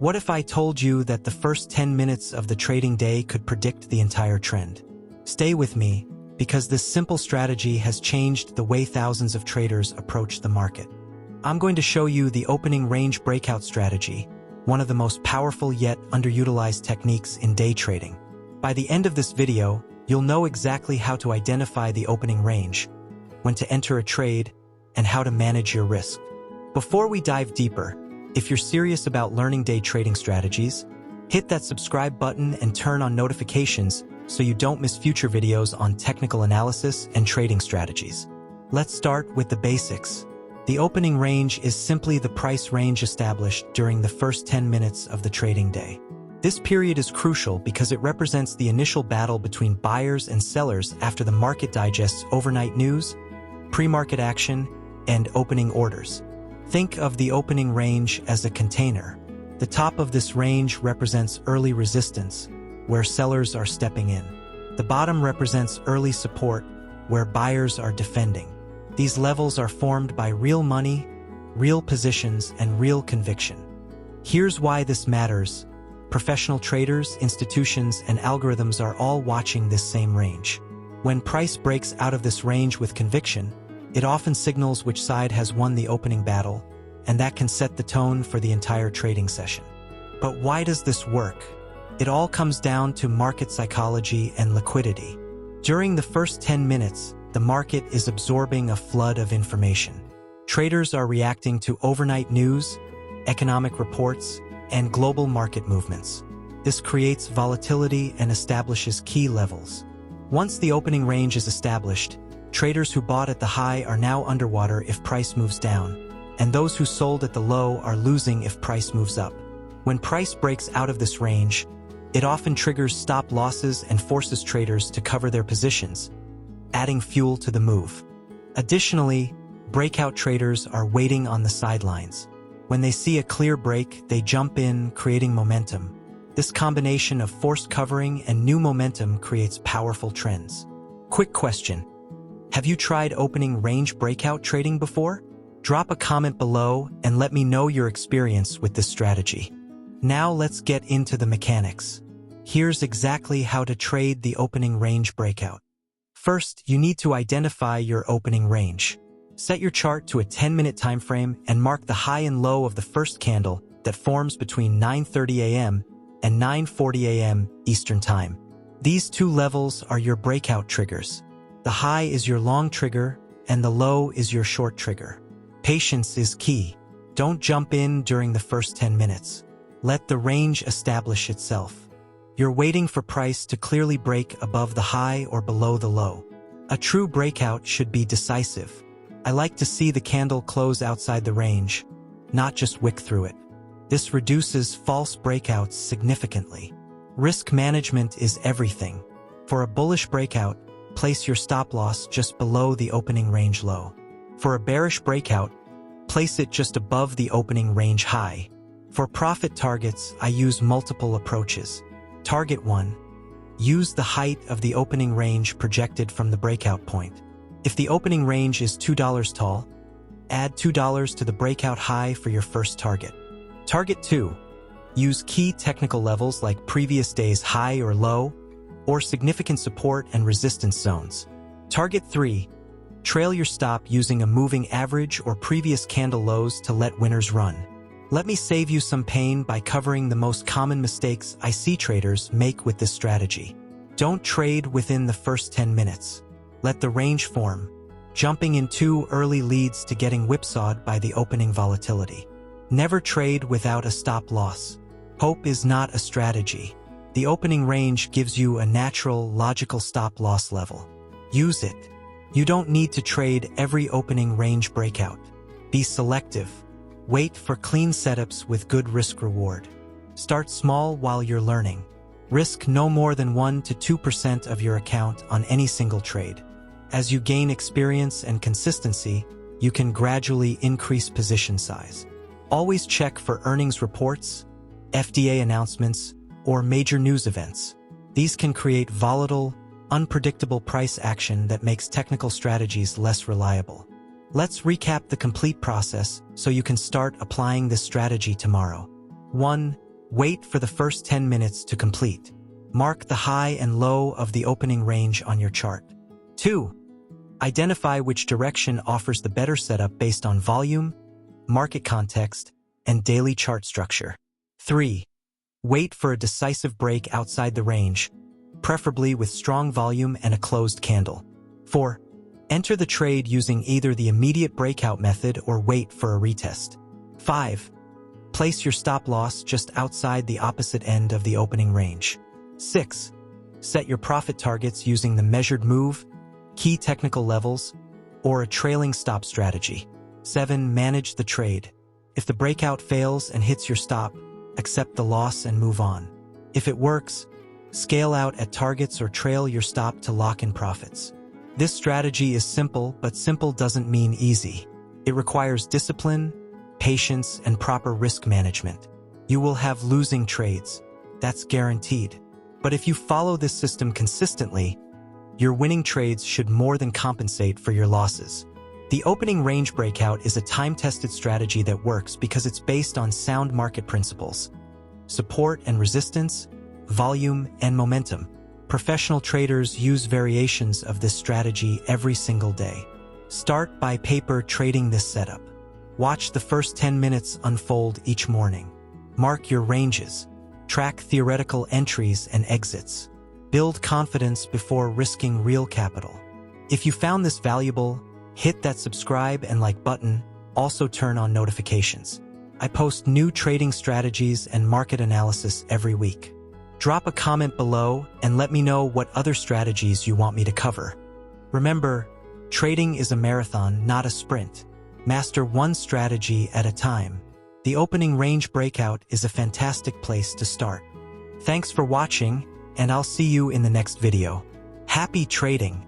What if I told you that the first 10 minutes of the trading day could predict the entire trend? Stay with me, because this simple strategy has changed the way thousands of traders approach the market. I'm going to show you the opening range breakout strategy, one of the most powerful yet underutilized techniques in day trading. By the end of this video, you'll know exactly how to identify the opening range, when to enter a trade, and how to manage your risk. Before we dive deeper, if you're serious about learning day trading strategies, hit that subscribe button and turn on notifications so you don't miss future videos on technical analysis and trading strategies. Let's start with the basics. The opening range is simply the price range established during the first 10 minutes of the trading day. This period is crucial because it represents the initial battle between buyers and sellers after the market digests overnight news, pre-market action, and opening orders. Think of the opening range as a container. The top of this range represents early resistance, where sellers are stepping in. The bottom represents early support, where buyers are defending. These levels are formed by real money, real positions, and real conviction. Here's why this matters. Professional traders, institutions, and algorithms are all watching this same range. When price breaks out of this range with conviction, it often signals which side has won the opening battle, and that can set the tone for the entire trading session. But why does this work? It all comes down to market psychology and liquidity. During the first 10 minutes, the market is absorbing a flood of information. Traders are reacting to overnight news, economic reports, and global market movements. This creates volatility and establishes key levels. Once the opening range is established, traders who bought at the high are now underwater if price moves down, and those who sold at the low are losing if price moves up. When price breaks out of this range, it often triggers stop losses and forces traders to cover their positions, adding fuel to the move. Additionally, breakout traders are waiting on the sidelines. When they see a clear break, they jump in, creating momentum. This combination of forced covering and new momentum creates powerful trends. Quick question. Have you tried opening range breakout trading before? Drop a comment below and let me know your experience with this strategy. Now let's get into the mechanics. Here's exactly how to trade the opening range breakout. First, you need to identify your opening range. Set your chart to a 10-minute time frame and mark the high and low of the first candle that forms between 9:30 a.m. and 9:40 a.m. Eastern Time. These two levels are your breakout triggers. The high is your long trigger, and the low is your short trigger. Patience is key. Don't jump in during the first 10 minutes. Let the range establish itself. You're waiting for price to clearly break above the high or below the low. A true breakout should be decisive. I like to see the candle close outside the range, not just wick through it. This reduces false breakouts significantly. Risk management is everything. For a bullish breakout, place your stop loss just below the opening range low. For a bearish breakout, place it just above the opening range high. For profit targets, I use multiple approaches. Target 1. Use the height of the opening range projected from the breakout point. If the opening range is $2 tall, add $2 to the breakout high for your first target. Target 2. Use key technical levels like previous day's high or low, or significant support and resistance zones. Target 3. Trail your stop using a moving average or previous candle lows to let winners run. Let me save you some pain by covering the most common mistakes I see traders make with this strategy. Don't trade within the first 10 minutes. Let the range form. Jumping in too early leads to getting whipsawed by the opening volatility. Never trade without a stop loss. Hope is not a strategy. The opening range gives you a natural, logical stop loss level. Use it. You don't need to trade every opening range breakout. Be selective. Wait for clean setups with good risk-reward. Start small while you're learning. Risk no more than 1 to 2% of your account on any single trade. As you gain experience and consistency, you can gradually increase position size. Always check for earnings reports, FDA announcements, or major news events. These can create volatile, unpredictable price action that makes technical strategies less reliable. Let's recap the complete process so you can start applying this strategy tomorrow. 1. Wait for the first 10 minutes to complete. Mark the high and low of the opening range on your chart. 2. Identify which direction offers the better setup based on volume, market context, and daily chart structure. 3. Wait for a decisive break outside the range, preferably with strong volume and a closed candle. 4. Enter the trade using either the immediate breakout method or wait for a retest. 5. Place your stop loss just outside the opposite end of the opening range. 6. Set your profit targets using the measured move, key technical levels, or a trailing stop strategy. 7. Manage the trade. If the breakout fails and hits your stop, accept the loss and move on. If it works, scale out at targets or trail your stop to lock in profits. This strategy is simple, but simple doesn't mean easy. It requires discipline, patience, and proper risk management. You will have losing trades. That's guaranteed. But if you follow this system consistently, your winning trades should more than compensate for your losses. The opening range breakout is a time-tested strategy that works because it's based on sound market principles: support and resistance, volume and momentum. Professional traders use variations of this strategy every single day. Start by paper trading this setup. Watch the first 10 minutes unfold each morning. Mark your ranges. Track theoretical entries and exits. Build confidence before risking real capital. If you found this valuable, hit that subscribe and like button. Also turn on notifications. I post new trading strategies and market analysis every week. Drop a comment below and let me know what other strategies you want me to cover. Remember, trading is a marathon, not a sprint. Master one strategy at a time. The opening range breakout is a fantastic place to start. Thanks for watching, and I'll see you in the next video. Happy trading!